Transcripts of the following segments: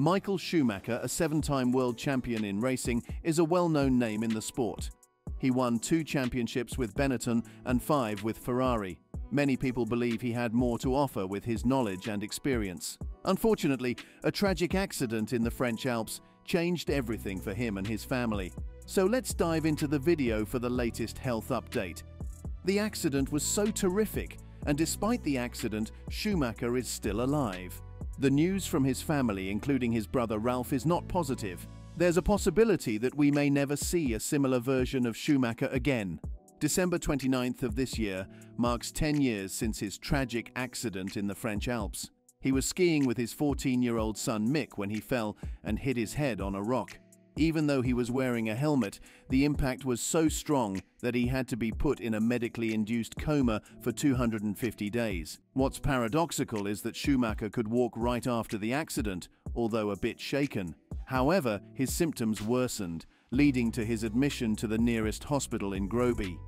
Michael Schumacher, a seven-time world champion in racing, is a well-known name in the sport. He won 2 championships with Benetton and 5 with Ferrari. Many people believe he had more to offer with his knowledge and experience. Unfortunately, a tragic accident in the French Alps changed everything for him and his family. So let's dive into the video for the latest health update. The accident was so terrific, and despite the accident, Schumacher is still alive. The news from his family, including his brother Ralph, is not positive. There's a possibility that we may never see a similar version of Schumacher again. December 29th of this year marks 10 years since his tragic accident in the French Alps. He was skiing with his 14-year-old son Mick when he fell and hit his head on a rock. Even though he was wearing a helmet, the impact was so strong that he had to be put in a medically induced coma for 250 days. What's paradoxical is that Schumacher could walk right after the accident, although a bit shaken. However, his symptoms worsened, leading to his admission to the nearest hospital in Groby.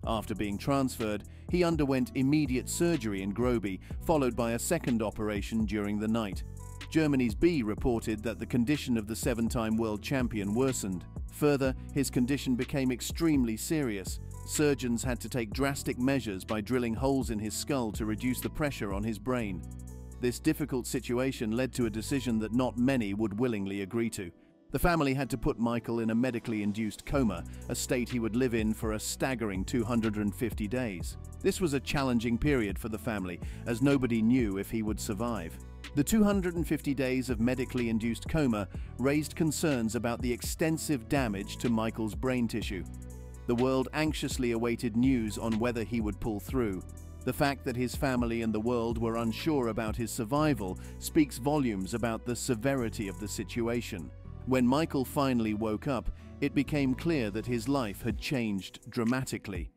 After being transferred, he underwent immediate surgery in Groby, followed by a second operation during the night. Germany's B reported that the condition of the 7-time world champion worsened. Further, his condition became extremely serious. Surgeons had to take drastic measures by drilling holes in his skull to reduce the pressure on his brain. This difficult situation led to a decision that not many would willingly agree to. The family had to put Michael in a medically induced coma, a state he would live in for a staggering 250 days. This was a challenging period for the family, as nobody knew if he would survive. The 250 days of medically induced coma raised concerns about the extensive damage to Michael's brain tissue. The world anxiously awaited news on whether he would pull through. The fact that his family and the world were unsure about his survival speaks volumes about the severity of the situation. When Michael finally woke up, it became clear that his life had changed dramatically.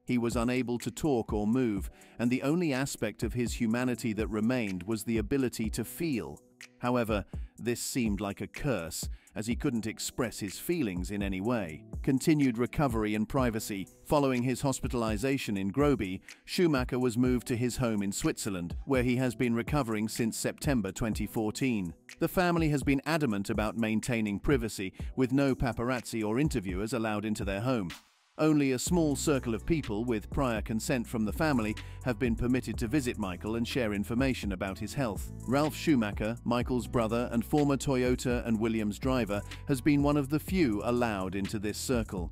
He was unable to talk or move, and the only aspect of his humanity that remained was the ability to feel. However, this seemed like a curse, as he couldn't express his feelings in any way. Continued recovery and privacy. Following his hospitalization in Groby, Schumacher was moved to his home in Switzerland, where he has been recovering since September 2014. The family has been adamant about maintaining privacy, with no paparazzi or interviewers allowed into their home. Only a small circle of people, with prior consent from the family, have been permitted to visit Michael and share information about his health. Ralf Schumacher, Michael's brother and former Toyota and Williams driver, has been one of the few allowed into this circle.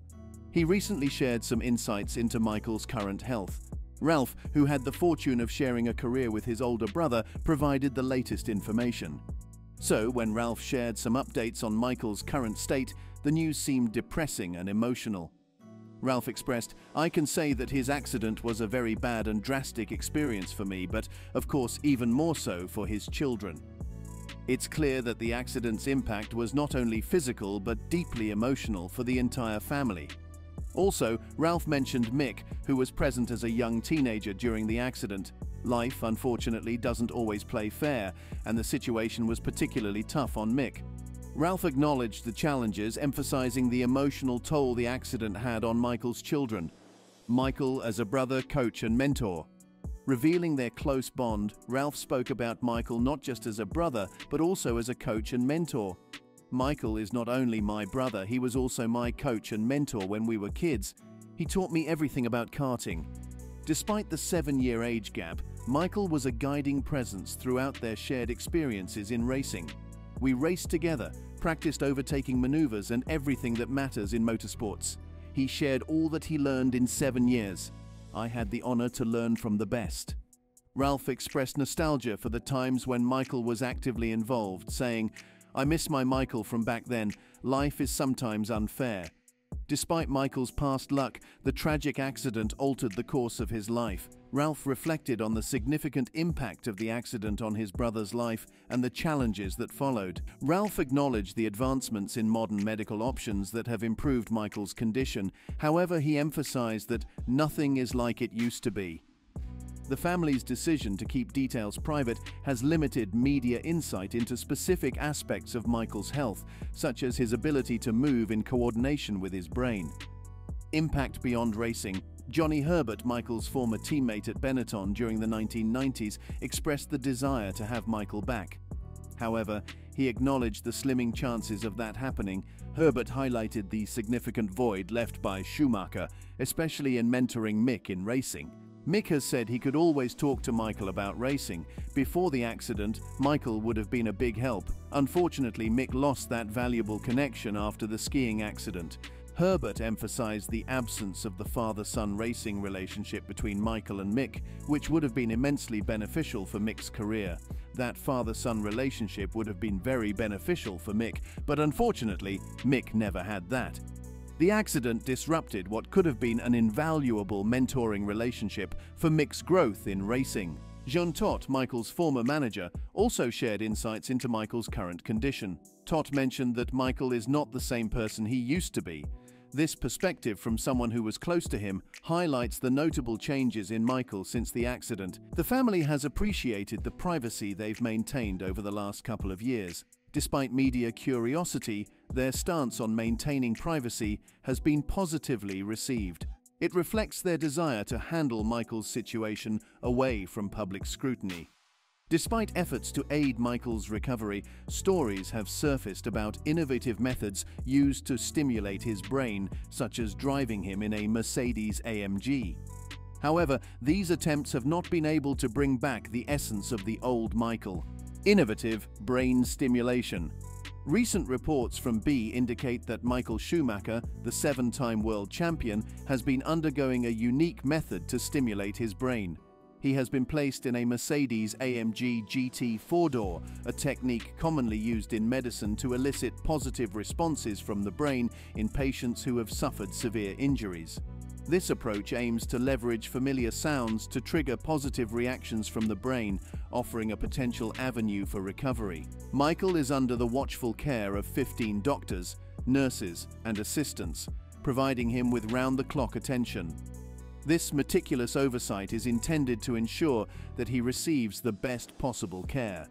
He recently shared some insights into Michael's current health. Ralf, who had the fortune of sharing a career with his older brother, provided the latest information. So, when Ralf shared some updates on Michael's current state, the news seemed depressing and emotional. Ralf expressed, "I can say that his accident was a very bad and drastic experience for me, but of course even more so for his children. It's clear that the accident's impact was not only physical but deeply emotional for the entire family." Also, Ralf mentioned Mick, who was present as a young teenager during the accident. Life, unfortunately, doesn't always play fair, and the situation was particularly tough on Mick. Ralf acknowledged the challenges, emphasizing the emotional toll the accident had on Michael's children. Michael as a brother, coach and mentor. Revealing their close bond, Ralf spoke about Michael not just as a brother, but also as a coach and mentor. "Michael is not only my brother, he was also my coach and mentor when we were kids. He taught me everything about karting." Despite the 7-year age gap, Michael was a guiding presence throughout their shared experiences in racing. "We raced together, practiced overtaking maneuvers and everything that matters in motorsports. He shared all that he learned in 7 years. I had the honor to learn from the best." Ralf expressed nostalgia for the times when Michael was actively involved, saying, "I miss my Michael from back then. Life is sometimes unfair." Despite Michael's past luck, the tragic accident altered the course of his life. Ralf reflected on the significant impact of the accident on his brother's life and the challenges that followed. Ralf acknowledged the advancements in modern medical options that have improved Michael's condition. However, he emphasized that nothing is like it used to be. The family's decision to keep details private has limited media insight into specific aspects of Michael's health, such as his ability to move in coordination with his brain. Impact beyond racing. Johnny Herbert, Michael's former teammate at Benetton during the 1990s, expressed the desire to have Michael back. However, he acknowledged the slimming chances of that happening. Herbert highlighted the significant void left by Schumacher, especially in mentoring Mick in racing. Mick has said he could always talk to Michael about racing. Before the accident, Michael would have been a big help. Unfortunately, Mick lost that valuable connection after the skiing accident. Herbert emphasized the absence of the father-son racing relationship between Michael and Mick, which would have been immensely beneficial for Mick's career. That father-son relationship would have been very beneficial for Mick, but unfortunately, Mick never had that. The accident disrupted what could have been an invaluable mentoring relationship for Mick's growth in racing. Jean Todt, Michael's former manager, also shared insights into Michael's current condition. Todt mentioned that Michael is not the same person he used to be. This perspective from someone who was close to him highlights the notable changes in Michael since the accident. The family has appreciated the privacy they've maintained over the last couple of years. Despite media curiosity, their stance on maintaining privacy has been positively received. It reflects their desire to handle Michael's situation away from public scrutiny. Despite efforts to aid Michael's recovery, stories have surfaced about innovative methods used to stimulate his brain, such as driving him in a Mercedes-AMG. However, these attempts have not been able to bring back the essence of the old Michael. Innovative brain stimulation. Recent reports from B indicate that Michael Schumacher, the 7-time world champion, has been undergoing a unique method to stimulate his brain. He has been placed in a Mercedes-AMG GT 4-door, a technique commonly used in medicine to elicit positive responses from the brain in patients who have suffered severe injuries. This approach aims to leverage familiar sounds to trigger positive reactions from the brain, offering a potential avenue for recovery. Michael is under the watchful care of 15 doctors, nurses, and assistants, providing him with round-the-clock attention. This meticulous oversight is intended to ensure that he receives the best possible care.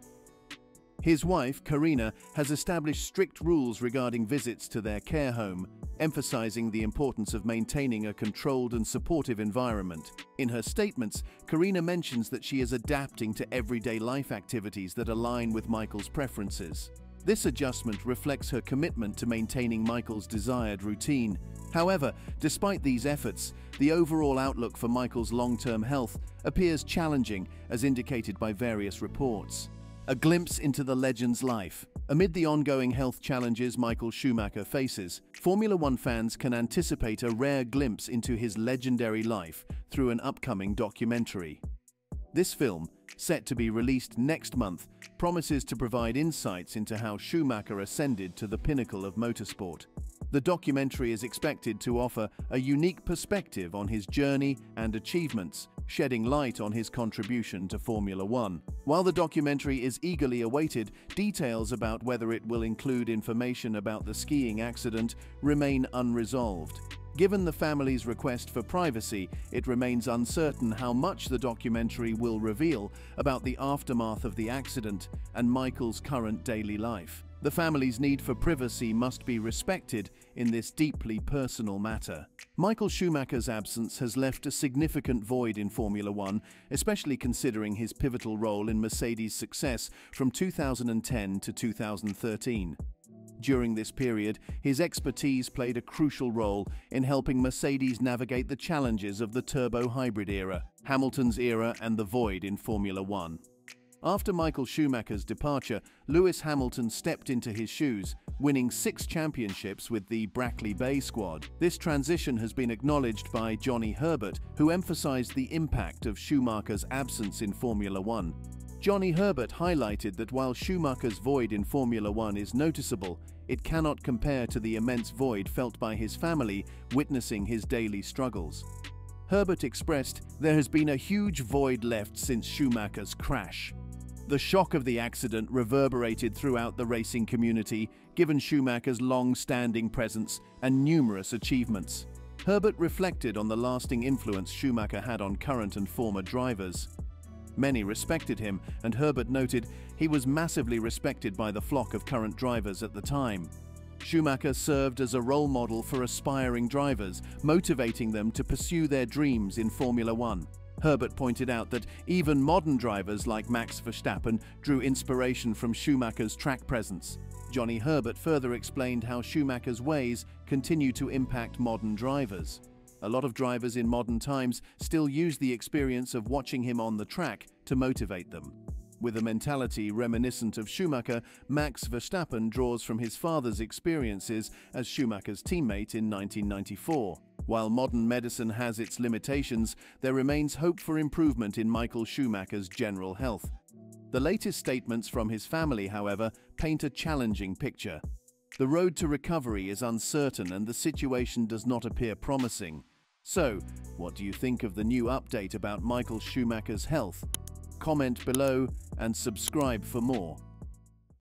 His wife, Karina, has established strict rules regarding visits to their care home, emphasizing the importance of maintaining a controlled and supportive environment. In her statements, Karina mentions that she is adapting to everyday life activities that align with Michael's preferences. This adjustment reflects her commitment to maintaining Michael's desired routine. However, despite these efforts, the overall outlook for Michael's long-term health appears challenging, as indicated by various reports. A glimpse into the legend's life. Amid the ongoing health challenges Michael Schumacher faces, Formula One fans can anticipate a rare glimpse into his legendary life through an upcoming documentary. This film, set to be released next month, promises to provide insights into how Schumacher ascended to the pinnacle of motorsport. The documentary is expected to offer a unique perspective on his journey and achievements, shedding light on his contribution to Formula One. While the documentary is eagerly awaited, details about whether it will include information about the skiing accident remain unresolved. Given the family's request for privacy, it remains uncertain how much the documentary will reveal about the aftermath of the accident and Michael's current daily life. The family's need for privacy must be respected in this deeply personal matter. Michael Schumacher's absence has left a significant void in Formula One, especially considering his pivotal role in Mercedes' success from 2010 to 2013. During this period, his expertise played a crucial role in helping Mercedes navigate the challenges of the turbo hybrid era, Hamilton's era, and the void in Formula One. After Michael Schumacher's departure, Lewis Hamilton stepped into his shoes, winning 6 championships with the Brackley Bay squad. This transition has been acknowledged by Johnny Herbert, who emphasized the impact of Schumacher's absence in Formula One. Johnny Herbert highlighted that while Schumacher's void in Formula One is noticeable, it cannot compare to the immense void felt by his family witnessing his daily struggles. Herbert expressed, "There has been a huge void left since Schumacher's crash." The shock of the accident reverberated throughout the racing community, given Schumacher's long-standing presence and numerous achievements. Herbert reflected on the lasting influence Schumacher had on current and former drivers. Many respected him, and Herbert noted he was massively respected by the flock of current drivers at the time. Schumacher served as a role model for aspiring drivers, motivating them to pursue their dreams in Formula One. Herbert pointed out that even modern drivers like Max Verstappen drew inspiration from Schumacher's track presence. Johnny Herbert further explained how Schumacher's ways continue to impact modern drivers. A lot of drivers in modern times still use the experience of watching him on the track to motivate them. With a mentality reminiscent of Schumacher, Max Verstappen draws from his father's experiences as Schumacher's teammate in 1994. While modern medicine has its limitations, there remains hope for improvement in Michael Schumacher's general health. The latest statements from his family, however, paint a challenging picture. The road to recovery is uncertain and the situation does not appear promising. So, what do you think of the new update about Michael Schumacher's health? Comment below and subscribe for more.